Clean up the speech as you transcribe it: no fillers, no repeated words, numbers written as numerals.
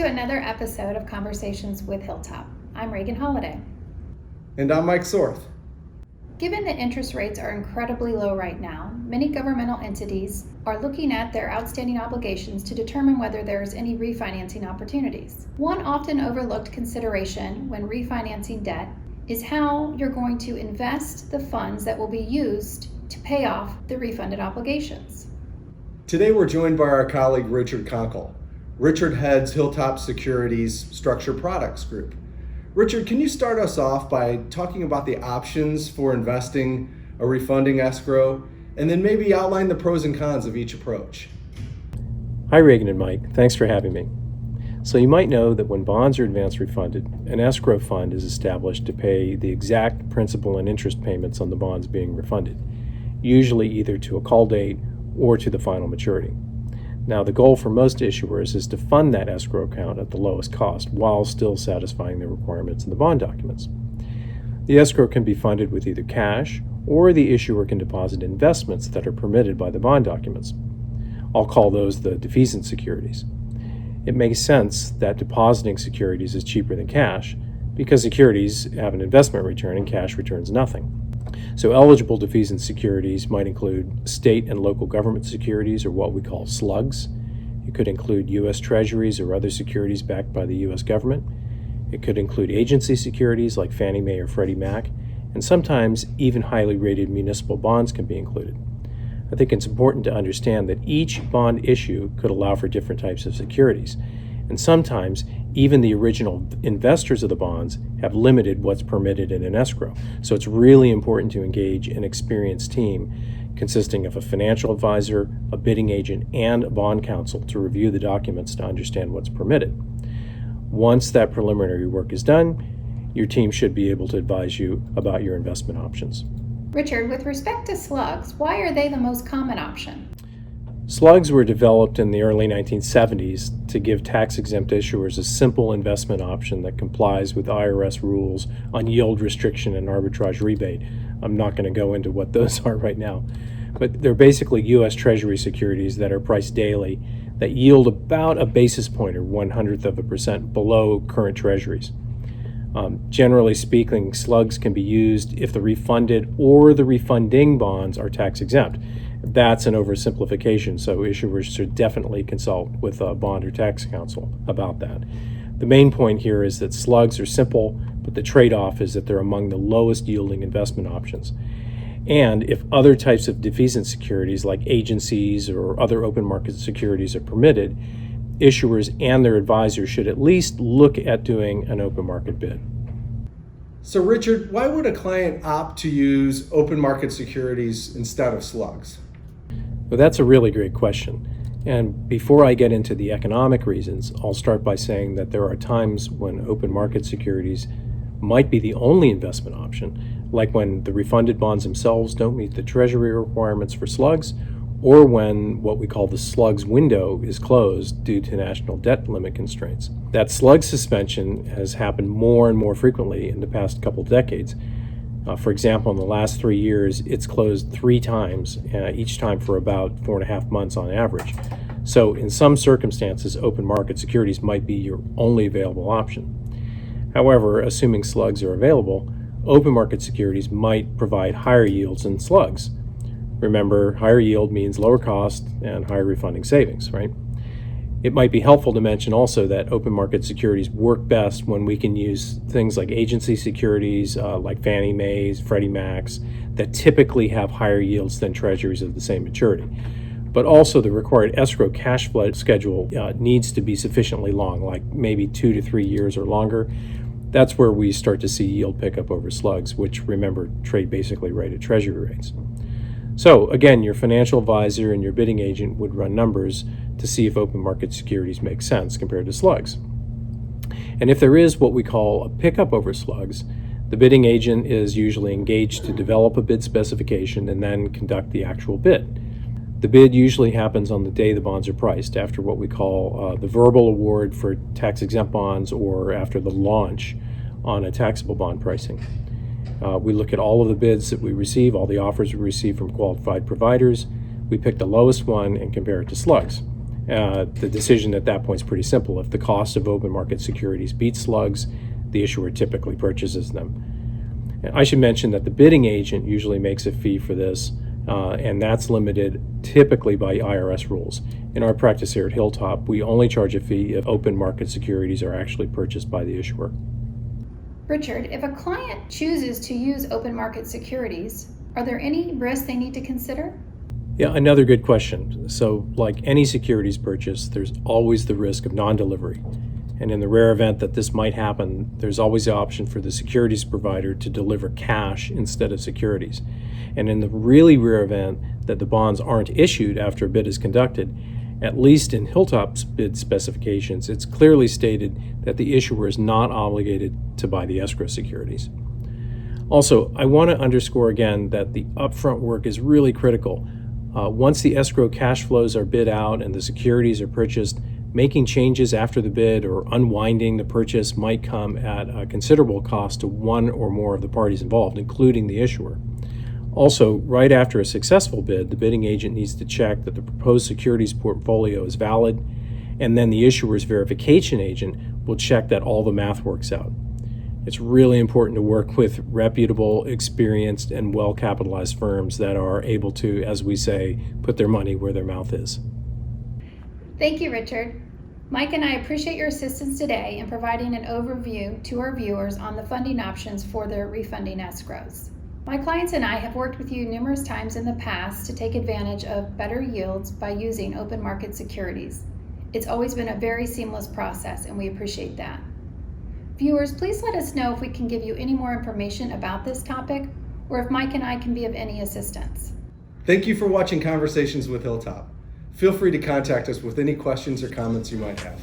to another episode of Conversations with Hilltop. I'm Reagan Holliday. And I'm Mike Sorth. Given that interest rates are incredibly low right now, many governmental entities are looking at their outstanding obligations to determine whether there's any refinancing opportunities. One often overlooked consideration when refinancing debt is how you're going to invest the funds that will be used to pay off the refunded obligations. Today we're joined by our colleague Richard Konkel. Richard heads HilltopSecurities Structured Products Group. Richard, can you start us off by talking about the options for investing a refunding escrow, and then maybe outline the pros and cons of each approach? Hi Reagan and Mike, thanks for having me. So you might know that when bonds are advance refunded, an escrow fund is established to pay the exact principal and interest payments on the bonds being refunded, usually either to a call date or to the final maturity. Now, the goal for most issuers is to fund that escrow account at the lowest cost while still satisfying the requirements in the bond documents. The escrow can be funded with either cash, or the issuer can deposit investments that are permitted by the bond documents. I'll call those the defeasance securities. It makes sense that depositing securities is cheaper than cash because securities have an investment return and cash returns nothing. So eligible defeasance securities might include state and local government securities, or what we call Slugs. It could include U.S. Treasuries or other securities backed by the U.S. government. It could include agency securities like Fannie Mae or Freddie Mac, and sometimes even highly rated municipal bonds can be included. I think it's important to understand that each bond issue could allow for different types of securities, and sometimes even the original investors of the bonds have limited what's permitted in an escrow. So it's really important to engage an experienced team consisting of a financial advisor, a bidding agent, and a bond counsel to review the documents to understand what's permitted. Once that preliminary work is done, your team should be able to advise you about your investment options. Richard, with respect to slugs, why are they the most common option? Slugs were developed in the early 1970s to give tax-exempt issuers a simple investment option that complies with IRS rules on yield restriction and arbitrage rebate. I'm not going to go into what those are right now, but they're basically U.S. Treasury securities that are priced daily that yield about a basis point or 1/100% below current treasuries. Generally speaking, slugs can be used if the refunded or the refunding bonds are tax-exempt. That's an oversimplification, so issuers should definitely consult with a bond or tax counsel about that. The main point here is that slugs are simple, but the trade-off is that they're among the lowest yielding investment options. And if other types of defeasance securities like agencies or other open market securities are permitted, issuers and their advisors should at least look at doing an open market bid. So Richard, why would a client opt to use open market securities instead of slugs? Well, that's a really great question. And before I get into the economic reasons, I'll start by saying that there are times when open market securities might be the only investment option, like when the refunded bonds themselves don't meet the treasury requirements for slugs, or when what we call the slugs window is closed due to national debt limit constraints. That slug suspension has happened more and more frequently in the past couple decades. For example, in the last 3 years, it's closed 3 times, each time for about 4.5 months on average. So in some circumstances, open market securities might be your only available option. However, assuming slugs are available, open market securities might provide higher yields than slugs. Remember, higher yield means lower cost and higher refunding savings, right? It might be helpful to mention also that open market securities work best when we can use things like agency securities, like Fannie Mae's, Freddie Mac's, that typically have higher yields than treasuries of the same maturity. But also the required escrow cash flow schedule needs to be sufficiently long, like maybe 2 to 3 years or longer. That's where we start to see yield pickup over slugs, which, remember, trade basically right at treasury rates. So again, your financial advisor and your bidding agent would run numbers to see if open market securities make sense compared to slugs. And if there is what we call a pickup over slugs, the bidding agent is usually engaged to develop a bid specification and then conduct the actual bid. The bid usually happens on the day the bonds are priced, after what we call the verbal award for tax-exempt bonds, or after the launch on a taxable bond pricing. We look at all of the bids that we receive, all the offers we receive from qualified providers. We pick the lowest one and compare it to slugs. The decision at that point is pretty simple. If the cost of open market securities beats Slugs, the issuer typically purchases them. And I should mention that the bidding agent usually makes a fee for this, and that's limited typically by IRS rules. In our practice here at Hilltop, we only charge a fee if open market securities are actually purchased by the issuer. Richard, if a client chooses to use open market securities, are there any risks they need to consider? Yeah, another good question. So, like any securities purchase, there's always the risk of non-delivery. And in the rare event that this might happen, there's always the option for the securities provider to deliver cash instead of securities. And in the really rare event that the bonds aren't issued after a bid is conducted, at least in Hilltop's bid specifications, it's clearly stated that the issuer is not obligated to buy the escrow securities. Also, I want to underscore again that the upfront work is really critical. Once the escrow cash flows are bid out and the securities are purchased, making changes after the bid or unwinding the purchase might come at a considerable cost to one or more of the parties involved, including the issuer. Also, right after a successful bid, the bidding agent needs to check that the proposed securities portfolio is valid, and then the issuer's verification agent will check that all the math works out. It's really important to work with reputable, experienced, and well-capitalized firms that are able to, as we say, put their money where their mouth is. Thank you, Richard. Mike and I appreciate your assistance today in providing an overview to our viewers on the funding options for their refunding escrows. My clients and I have worked with you numerous times in the past to take advantage of better yields by using open market securities. It's always been a very seamless process, and we appreciate that. Viewers, please let us know if we can give you any more information about this topic, or if Mike and I can be of any assistance. Thank you for watching Conversations with Hilltop. Feel free to contact us with any questions or comments you might have.